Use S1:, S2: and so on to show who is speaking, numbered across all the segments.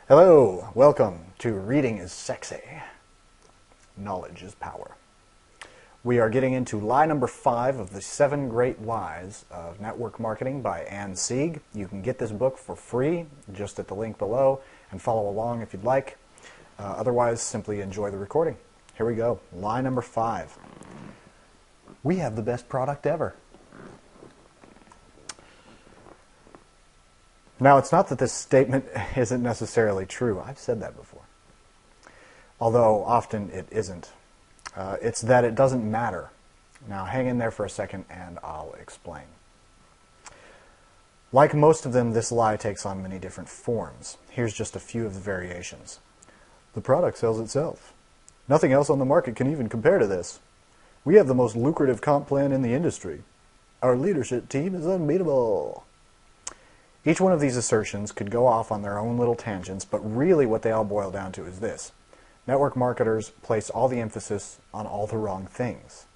S1: Hello, welcome to Reading is Sexy. Knowledge is power. We are getting into lie number 5 of the 7 Great Lies of Network Marketing by Ann Sieg. You can get this book for free just at the link below and follow along if you'd like. Otherwise, simply enjoy the recording. Here we go. Lie number 5. We have the best product ever. Now, it's not that this statement isn't necessarily true. I've said that before. Although often it isn't. It's that it doesn't matter. Now, hang in there for a second and I'll explain. Like most of them, this lie takes on many different forms. Here's just a few of the variations. The product sells itself. Nothing else on the market can even compare to this. We have the most lucrative comp plan in the industry. Our leadership team is unbeatable. Each one of these assertions could go off on their own little tangents, but really what they all boil down to is this. Network marketers place all the emphasis on all the wrong things.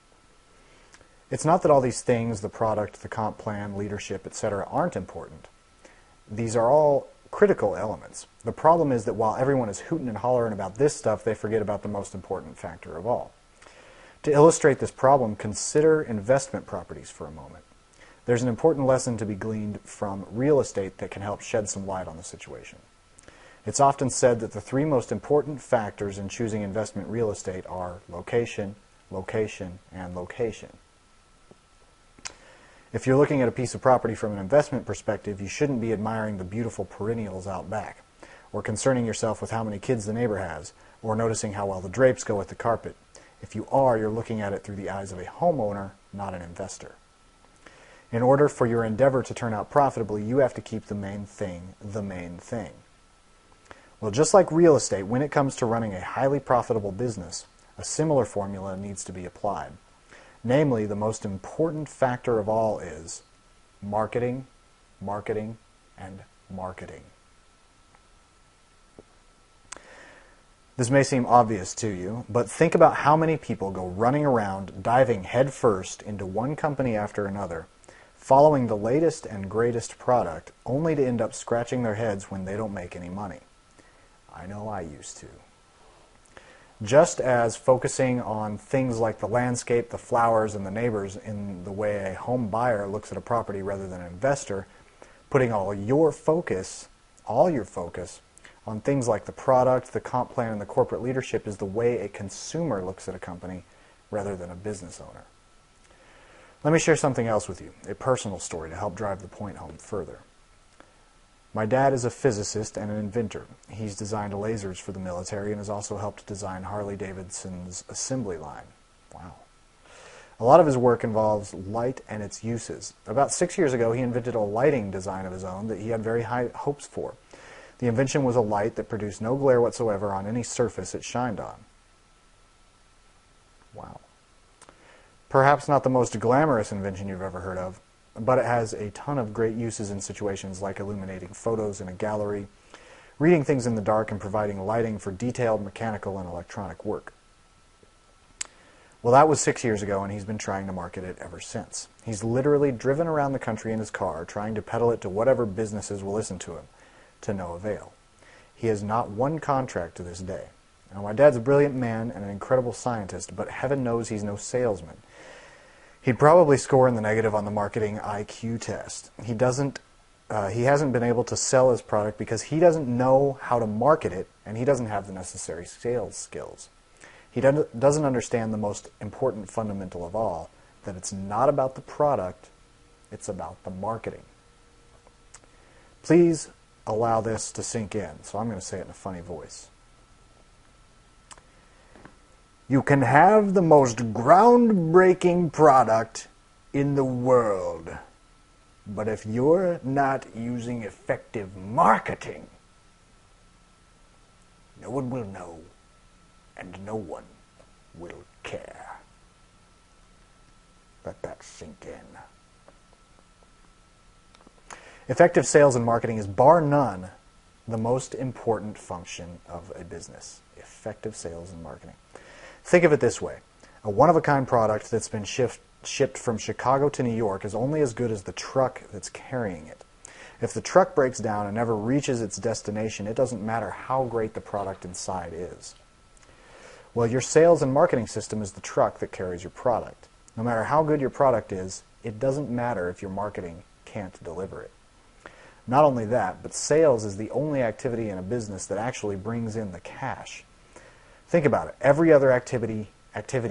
S1: It's not that all these things, the product, the comp plan, leadership, etc., aren't important. These are all critical elements. The problem is that while everyone is hooting and hollering about this stuff, they forget about the most important factor of all. To illustrate this problem, consider investment properties for a moment. There's an important lesson to be gleaned from real estate that can help shed some light on the situation. It's often said that the 3 most important factors in choosing investment real estate are location, location, and location. If you're looking at a piece of property from an investment perspective, you shouldn't be admiring the beautiful perennials out back, or concerning yourself with how many kids the neighbor has, or noticing how well the drapes go with the carpet. If you are, you're looking at it through the eyes of a homeowner, not an investor. In order for your endeavor to turn out profitably, you have to keep the main thing the main thing. Well, just like real estate, when it comes to running a highly profitable business, a similar formula needs to be applied. Namely, the most important factor of all is marketing, marketing, and marketing. This may seem obvious to you, but think about how many people go running around diving headfirst into one company after another, following the latest and greatest product, only to end up scratching their heads when they don't make any money. I know I used to. Just as focusing on things like the landscape, the flowers, and the neighbors in the way a home buyer looks at a property rather than an investor, putting all your focus on things like the product, the comp plan, and the corporate leadership is the way a consumer looks at a company rather than a business owner. Let me share something else with you, a personal story to help drive the point home further. My dad is a physicist and an inventor. He's designed lasers for the military and has also helped design Harley-Davidson's assembly line. Wow. A lot of his work involves light and its uses. About 6 years ago, he invented a lighting design of his own that he had very high hopes for. The invention was a light that produced no glare whatsoever on any surface it shined on. Wow. Perhaps not the most glamorous invention you've ever heard of, but it has a ton of great uses in situations like illuminating photos in a gallery, reading things in the dark, and providing lighting for detailed mechanical and electronic work. Well, that was 6 years ago, and he's been trying to market it ever since. He's literally driven around the country in his car, trying to peddle it to whatever businesses will listen to him, to no avail. He has not one contract to this day. Now, my dad's a brilliant man and an incredible scientist, but heaven knows he's no salesman. He'd probably score in the negative on the marketing IQ test. He hasn't been able to sell his product because he doesn't know how to market it, and he doesn't have the necessary sales skills. He doesn't understand the most important fundamental of all, that it's not about the product, it's about the marketing. Please allow this to sink in, so I'm going to say it in a funny voice. You can have the most groundbreaking product in the world, but if you're not using effective marketing, no one will know, and no one will care. Let that sink in. Effective sales and marketing is bar none the most important function of a business. Effective sales and marketing. Think of it this way. A one-of-a-kind product that's been shipped from Chicago to New York is only as good as the truck that's carrying it. If the truck breaks down and never reaches its destination, it doesn't matter how great the product inside is. Well, your sales and marketing system is the truck that carries your product. No matter how good your product is, it doesn't matter if your marketing can't deliver it. Not only that, but sales is the only activity in a business that actually brings in the cash. Think about it. Every other activity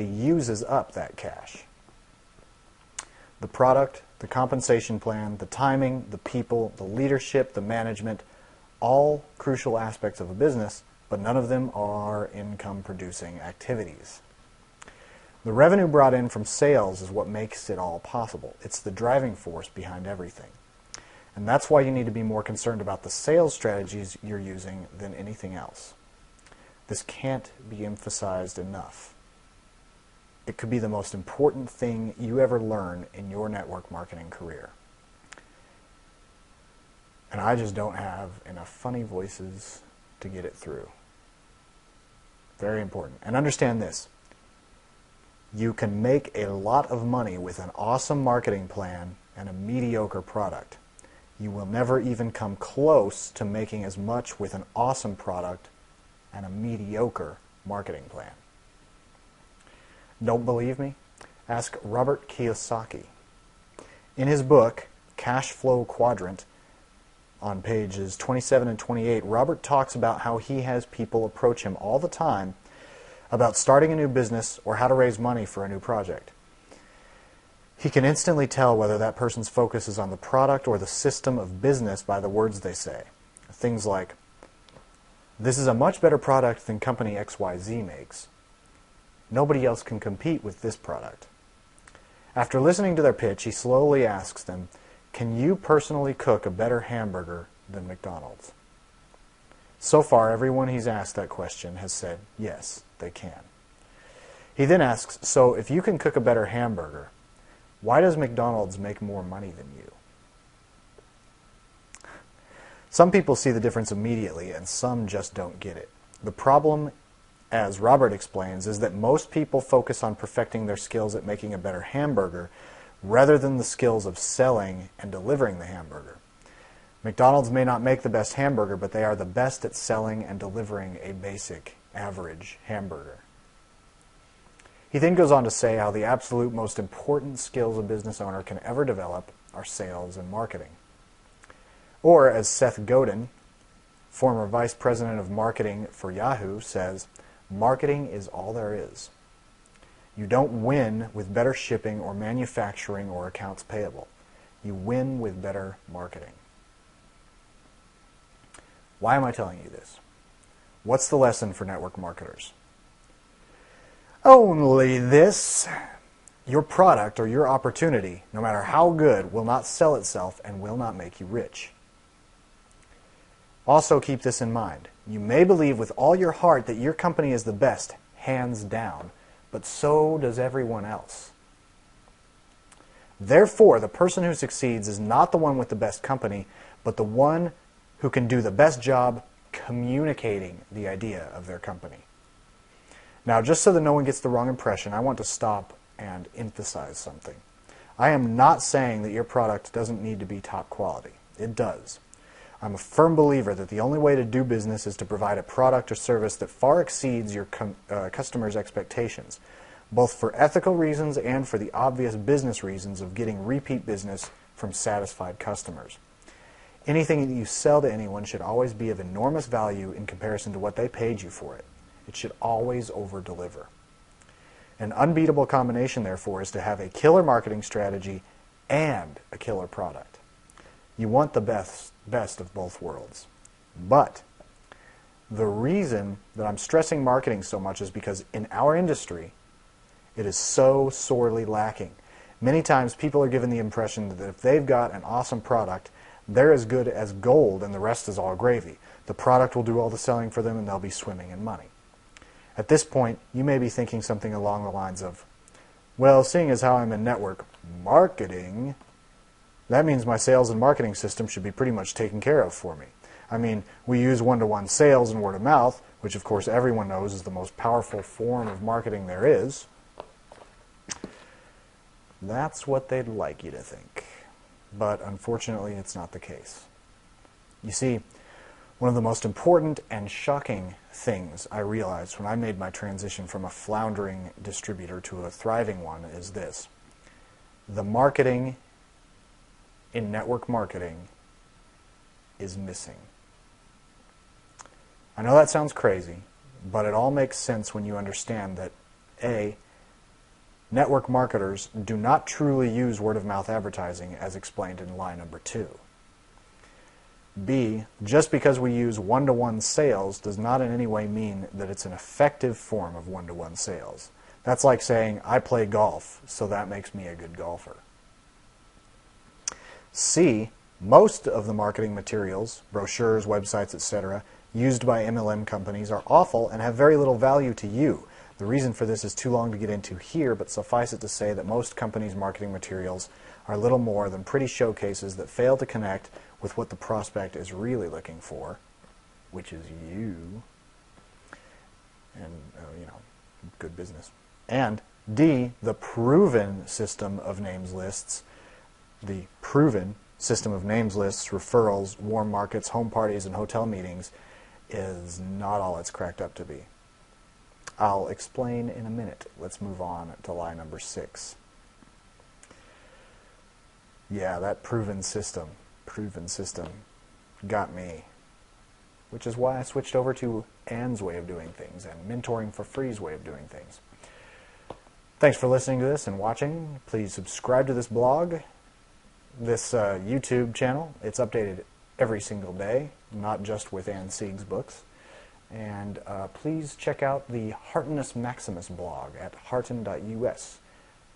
S1: uses up that cash. The product, the compensation plan, the timing, the people, the leadership, the management, all crucial aspects of a business, but none of them are income-producing activities. The revenue brought in from sales is what makes it all possible. It's the driving force behind everything. And that's why you need to be more concerned about the sales strategies you're using than anything else. This can't be emphasized enough. It could be the most important thing you ever learn in your network marketing career. And I just don't have enough funny voices to get it through. Very important. And understand this. You can make a lot of money with an awesome marketing plan and a mediocre product. You will never even come close to making as much with an awesome product and a mediocre marketing plan. Don't believe me? Ask Robert Kiyosaki. In his book, Cash Flow Quadrant, on pages 27 and 28, Robert talks about how he has people approach him all the time about starting a new business or how to raise money for a new project. He can instantly tell whether that person's focus is on the product or the system of business by the words they say. Things like, "This is a much better product than company XYZ makes. Nobody else can compete with this product." After listening to their pitch, he slowly asks them, "Can you personally cook a better hamburger than McDonald's?" So far, everyone he's asked that question has said, yes, they can. He then asks, "So if you can cook a better hamburger, why does McDonald's make more money than you?" Some people see the difference immediately, and some just don't get it. The problem, as Robert explains, is that most people focus on perfecting their skills at making a better hamburger rather than the skills of selling and delivering the hamburger. McDonald's may not make the best hamburger, but they are the best at selling and delivering a basic, average hamburger. He then goes on to say how the absolute most important skills a business owner can ever develop are sales and marketing. Or, as Seth Godin, former vice president of marketing for Yahoo, says, "Marketing is all there is." You don't win with better shipping or manufacturing or accounts payable. You win with better marketing. Why am I telling you this? What's the lesson for network marketers? Only this. Your product or your opportunity, no matter how good, will not sell itself and will not make you rich. Also keep this in mind. You may believe with all your heart that your company is the best, hands down, but so does everyone else. Therefore, the person who succeeds is not the one with the best company, but the one who can do the best job communicating the idea of their company. Now, just so that no one gets the wrong impression, I want to stop and emphasize something. I am not saying that your product doesn't need to be top quality. It does. I'm a firm believer that the only way to do business is to provide a product or service that far exceeds your customers' expectations, both for ethical reasons and for the obvious business reasons of getting repeat business from satisfied customers. Anything that you sell to anyone should always be of enormous value in comparison to what they paid you for it. It should always over-deliver. An unbeatable combination, therefore, is to have a killer marketing strategy and a killer product. You want the best of both worlds. But the reason that I'm stressing marketing so much is because in our industry, it is so sorely lacking. Many times people are given the impression that if they've got an awesome product, they're as good as gold and the rest is all gravy. The product will do all the selling for them and they'll be swimming in money. At this point, you may be thinking something along the lines of, well, seeing as how I'm in network marketing, that means my sales and marketing system should be pretty much taken care of for me. I mean, we use one-to-one sales and word of mouth, which of course everyone knows is the most powerful form of marketing there is. That's what they'd like you to think. But unfortunately, it's not the case. You see, one of the most important and shocking things I realized when I made my transition from a floundering distributor to a thriving one is this. The marketing in network marketing is missing. I know that sounds crazy, but it all makes sense when you understand that A, network marketers do not truly use word-of-mouth advertising as explained in line number 2. B, just because we use one-to-one sales does not in any way mean that it's an effective form of one-to-one sales. That's like saying, I play golf, so that makes me a good golfer. C, most of the marketing materials, brochures, websites, etc., used by MLM companies are awful and have very little value to you. The reason for this is too long to get into here, but suffice it to say that most companies' marketing materials are little more than pretty showcases that fail to connect with what the prospect is really looking for, which is you, and, good business. And D, the proven system of names lists, referrals, warm markets, home parties, and hotel meetings is not all it's cracked up to be. I'll explain in a minute. Let's move on to lie number 6. Yeah, that proven system got me, which is why I switched over to Ann's way of doing things and Mentoring for Free's way of doing things. Thanks for listening to this and watching. Please subscribe to this blog, this YouTube channel. It's updated every single day, not just with Ann Sieg's books. And please check out the HeartenUsMaximus blog at hearten.us.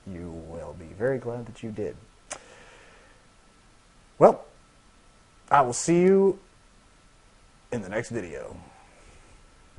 S1: You will be very glad that you did. Well, I will see you in the next video.